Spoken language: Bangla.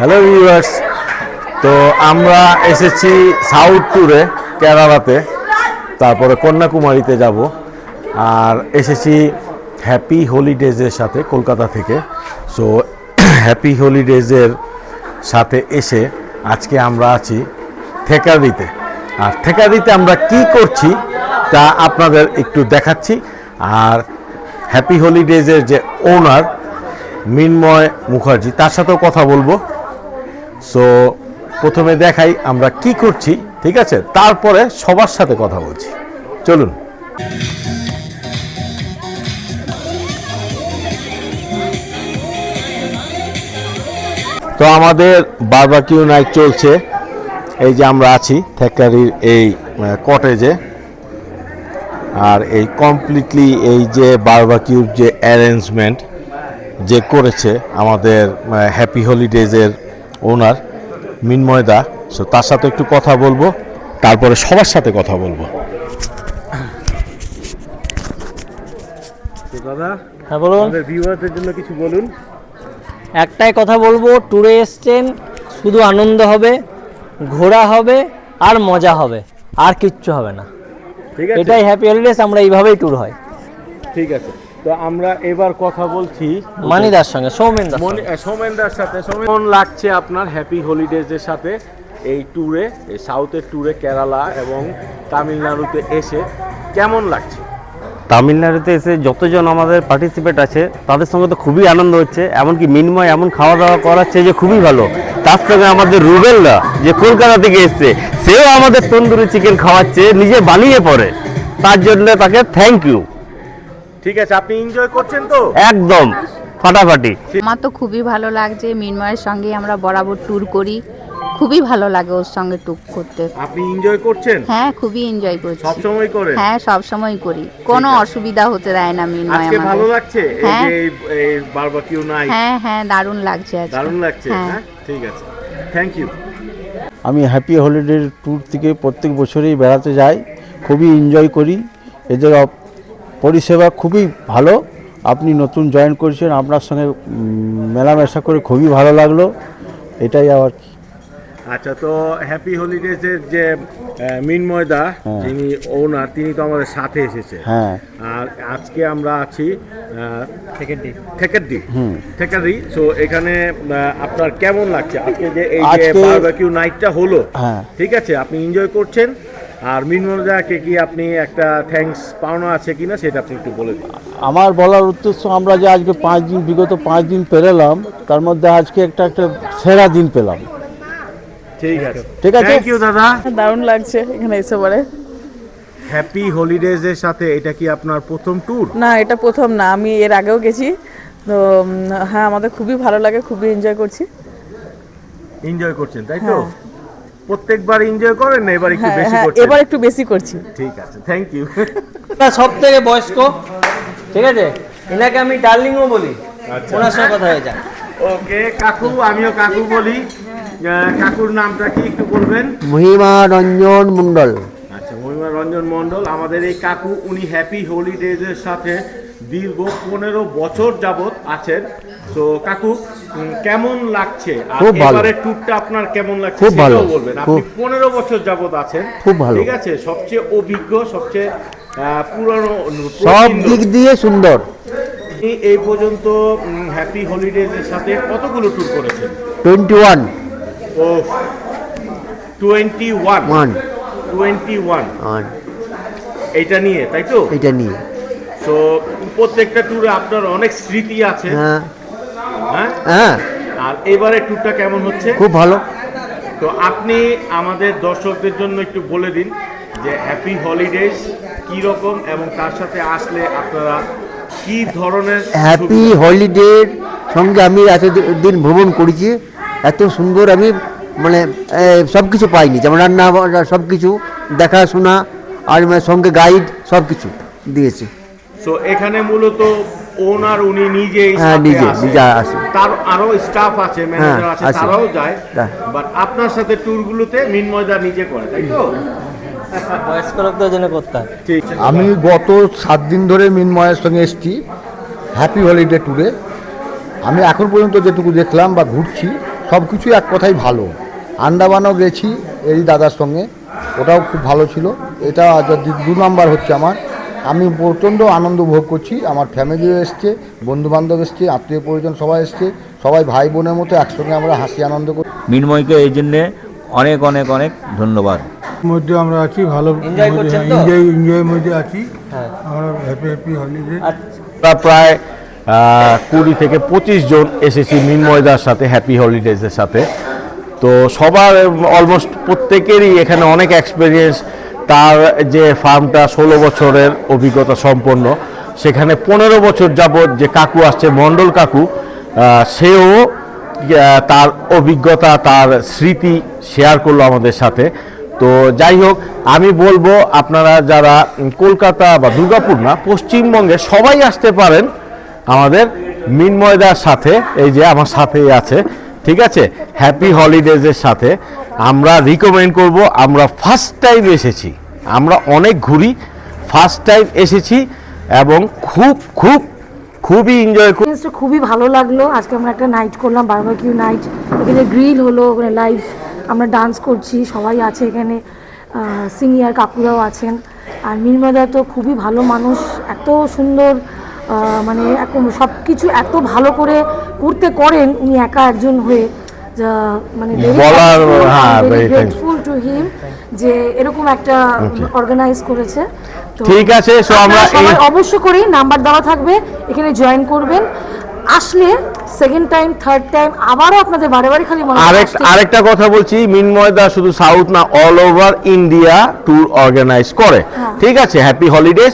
হ্যালো ভিউয়ার্স, তো আমরা এসেছি সাউথ ট্যুরে কেরালাতে, তারপরে কন্যাকুমারীতে যাব। আর এসেছি হ্যাপি হলিডেজের সাথে কলকাতা থেকে। সো হ্যাপি হলিডেজের সাথে এসে আজকে আমরা আছি থেকারিতে। আর থেকারিতে আমরা কি করছি তা আপনাদের একটু দেখাচ্ছি। আর হ্যাপি হলিডেজের যে ওনার মিন্ময় মুখার্জি, তার সাথেও কথা বলবো। সো প্রথমে দেখাই আমরা কি করছি, ঠিক আছে, তারপরে সবার সাথে কথা বলছি। চলুন। তো আমাদের বারবাকিউ নাইট চলছে। এই যে আমরা আছি থেকারির এই কটেজে। আর এই কমপ্লিটলি এই যে বারবাকিউর যে অ্যারেঞ্জমেন্ট যে করেছে আমাদের হ্যাপি হলিডেজের ওনার মিন্ময় দা। সো তার সাথে একটু কথা বলবো, তারপরে সবার সাথে কথা বলবো। দাদা, হ্যাঁ বলুন। আমাদের ভিউয়ারদের জন্য কিছু বলুন। একটাই কথা বলবো, ট্যুরে এসছেন, শুধু আনন্দ হবে, ঘোরা হবে আর মজা হবে, আর কিচ্ছু হবে না। ঠিক আছে, এটাই হ্যাপি হলিডেজ, আমরা এইভাবেই ট্যুর হয়। ঠিক আছে। তো আমরা এবার কথা বলছি মানিদার সঙ্গে, সৌমেনদার সঙ্গে। সৌমেনদার সাথে। কেমন লাগছে আপনার হ্যাপি হলিডেজের সাথে এই ট্যুরে, এই সাউথের ট্যুরে কেরালা এবং তামিলনাড়ুতে এসে কেমন লাগছে? তামিলনাড়ুতে এসে যতজন আমাদের পার্টিসিপেট আছে তাদের সঙ্গে তো খুবই আনন্দ হচ্ছে। এমনকি মিন্ময় এমন খাওয়া দাওয়া করাচ্ছে যে খুবই ভালো। তার সঙ্গে আমাদের রুবেলদা যে কলকাতা থেকে এসছে, সেও আমাদের তন্দুরি চিকেন খাওয়াচ্ছে, নিজে বানিয়ে পড়ে। তার জন্য তাকে থ্যাংক ইউ। ঠিক আছে, আপনি এনজয় করছেন তো? একদম ফাটাফাটি। আমার তো খুবই ভালো লাগছে। মিন্ময়ের সঙ্গে আমরা বরাবর ট্যুর করি, খুবই ভালো লাগে ওর সঙ্গে ট্যুর করতে। আপনি এনজয় করছেন? হ্যাঁ, খুবই এনজয় করছি। সব সময় করেন? হ্যাঁ, সব সময় করি, কোনো অসুবিধা হতে দেয় না মিন্ময় আজকে ভালো আমাদের। লাগছে এই হ্যাঁ। যে এই বারবাকিউ নাইট? হ্যাঁ হ্যাঁ, দারুণ লাগছে আজকে। দারুণ লাগছে। হ্যাঁ। হ্যাঁ, ঠিক আছে, থ্যাংক ইউ। আমি হ্যাপি হলিডে ট্যুর থেকে প্রত্যেক বছরই বেড়াতে যাই, খুবই এনজয় করি। এদের পরিষেবা খুবই ভালো। আপনি নতুন জয়েন করেছেন, আপনার সঙ্গে মেলামেশা করে খুবই ভালো লাগলো। এটাই আবার কি। আচ্ছা, তো হ্যাপি হলিডেজের যে মিন্ময় দা, যিনি ওনার, তিনি তো আমাদের সাথে এসেছে। হ্যাঁ। আর আজকে আমরা আছি থেকারি। সো এখানে আপনার কেমন লাগছে আজকে যে এই যে আজকে বারবাকিউ নাইটটা হলো? হ্যাঁ। ঠিক আছে, আপনি এনজয় করছেন। আর মিন্ময় দাকে কি আপনি একটা থ্যাঙ্কস পাওনা আছে কিনা সেটা আপনি একটু বলে দিন। আমার বলার উদ্দেশ্য, আমরা যে আজকে 5 দিন, বিগত 5 দিন পেরোলাম, তার মধ্যে আজকে একটা সেরা দিন পেলাম। ঠিক আছে, ঠিক আছে। থ্যাংক ইউ দাদা। দারুণ লাগছে এখানে এসে পরে। হ্যাপি হলিডেজের সাথে এটা কি আপনার প্রথম ট্যুর? না, এটা প্রথম না, আমি এর আগেও গেছি। তো হ্যাঁ, আমাদের খুবই ভালো লাগে, খুবই এনজয় করছি। এনজয় করছেন তাই তো? প্রত্যেকবার এনজয় করেন না, এবার একটু হ্যাঁ বেশি হ্যাঁ, করছেন? এবার একটু বেশি করছি। ঠিক আছে, থ্যাংক ইউ। সব থেকে বয়স্ক, ঠিক আছে, এনাকে আমি ডার্লিংও বলি। ওনার সঙ্গে কথা হয়ে যায়। ওকে কাকু, আমিও কাকু বলি। কাকুর নামটা কি একটু বলবেন? মহিমা রঞ্জন মণ্ডল। আচ্ছা, মহিমা রঞ্জন মণ্ডল আমাদের এই কাকু। উনি হ্যাপি হলিডেজের সাথে দীর্ঘ 15 বছর যাবত আছেন। তো কাকু, কেমন লাগছে আর খুব ভালো। এবারের ট্যুরটা আপনার কেমন লাগছে খুব ভালো। সেটাও বলবেন। আপনি 15 বছর যাবত আছেন, খুব ভালো। ঠিক আছে, সবচেয়ে অভিজ্ঞ, সবচেয়ে পুরনো, সব দিক দিয়ে সুন্দর। আপনি এই পর্যন্ত হ্যাপি হলিডেজের সাথে কতগুলো ট্যুর করেছেন? 21 ও 21 এইটা নিয়ে, তাই তো? এটা নিয়ে। তো প্রত্যেকটা ট্যুরে আপনার অনেক স্মৃতি আছে। হ্যাঁ হ্যাঁ, হ্যাঁ, আর এবারে ট্যুরটা কেমন হচ্ছে? খুব ভালো। তো আপনি আমাদের দর্শকদের জন্য একটু বলে দিন যে হ্যাপি হলিডেজ কি রকম এবং তার সাথে আসলে আপনারা কি ধরনের হ্যাপি হলিডের সঙ্গে আমি এতদিন ভ্রমণ করেছি, এত সুন্দর আমি মানে সব কিছু পাইনি। যেমন রান্না, সব কিছু দেখাশোনা, আর সঙ্গে গাইড, সব কিছু দিয়েছে। তো এখানে মূলত ওনার উনি নিজেই হ্যাঁ, সাথে নিজে আসে। তার আরো স্টাফ আছে, ম্যানেজার আছে, আছে। তারাও যায়। হ্যাঁ। বাট আপনার সাথে ট্যুরগুলোতে মিন্ময়দা নিজে করে, তাই তো? বয়স্ক লোকদের জন্য করতে হয়। ঠিক। আমি গত 7 দিন ধরে মিন্ময়ের সঙ্গে এসেছি হ্যাপি হলিডে ট্যুরে। আমি এখন পর্যন্ত যেটুকু দেখলাম বা ঘুরছি, সব কিছু এক কথাই ভালো। আন্দামানও গেছি এই দাদার সঙ্গে, ওটাও খুব ভালো ছিল। এটা 2 নাম্বার হচ্ছে আমার। আমি প্রচণ্ড আনন্দ ভোগ করছি। আমার ফ্যামিলিও এসছে, বন্ধুবান্ধব এসছে, আত্মীয় পরিজন সবাই এসছে, সবাই ভাই বোনের মতো একসঙ্গে আমরা হাসি আনন্দ করি। মিনময়কে এই জন্যে অনেক অনেক অনেক ধন্যবাদ। মধ্যে আমরা আছি, ভালো Enjoy করছেন তো? এনজয়ের মধ্যে আছি। হ্যাঁ আমরা হ্যাপি হলিডে। আচ্ছা প্রায় 20 থেকে 25 জন এসেছি মিনময়দার সাথে, হ্যাপি হলিডেজের সাথে। তো সবার অলমোস্ট প্রত্যেকেরই এখানে অনেক এক্সপিরিয়েন্স। তার যে ফার্মটা 16 বছরের অভিজ্ঞতা সম্পন্ন, সেখানে 15 বছর যাবৎ যে কাকু আসছে, মণ্ডল কাকু, সেও তার অভিজ্ঞতা, তার স্মৃতি শেয়ার করলো আমাদের সাথে। তো যাই হোক, আমি বলবো আপনারা যারা কলকাতা বা দুর্গাপুর না, পশ্চিমবঙ্গে সবাই আসতে পারেন আমাদের মিনময়দার সাথে। এই যে আমার সাথেই আছে, ঠিক আছে, হ্যাপি হলিডেজের সাথে আমরা রিকমেন্ড করব। আমরা ফার্স্ট টাইম এসেছি, আমরা অনেক ঘুরি, ফার্স্ট টাইম এসেছি এবং খুবই এনজয় করি। এক্সপিরিয়েন্সটা খুবই ভালো লাগলো। আজকে আমরা একটা নাইট করলাম, বারবিকিউ নাইট। এখানে গ্রিল হলো, ওখানে লাইভ আমরা ডান্স করছি, সবাই আছে এখানে, সিনিয়র কাকুরাও আছেন। আর মিনময়দা তো খুবই ভালো মানুষ, এত সুন্দর, মানে সব কিছু এত ভালো করে করেন উনি একা একজন হয়ে, মানে বলার, হ্যাঁ, very গ্রেটফুল টু হিম যে এরকম একটা অর্গানাইজ করেছে। তো ঠিক আছে, সো আমরা সবাই অবশ্য করেই নাম্বার দেওয়া থাকবে, এখানে জয়েন করবেন। আসলে সেকেন্ড টাইম, থার্ড টাইম আবারও আপনাদের বারে বারে খালি মনে আরেকটা কথা বলছি, মিনময়দা শুধু সাউথ না, all over India tour organize করে, ঠিক আছে, হ্যাপি হলিডেজ।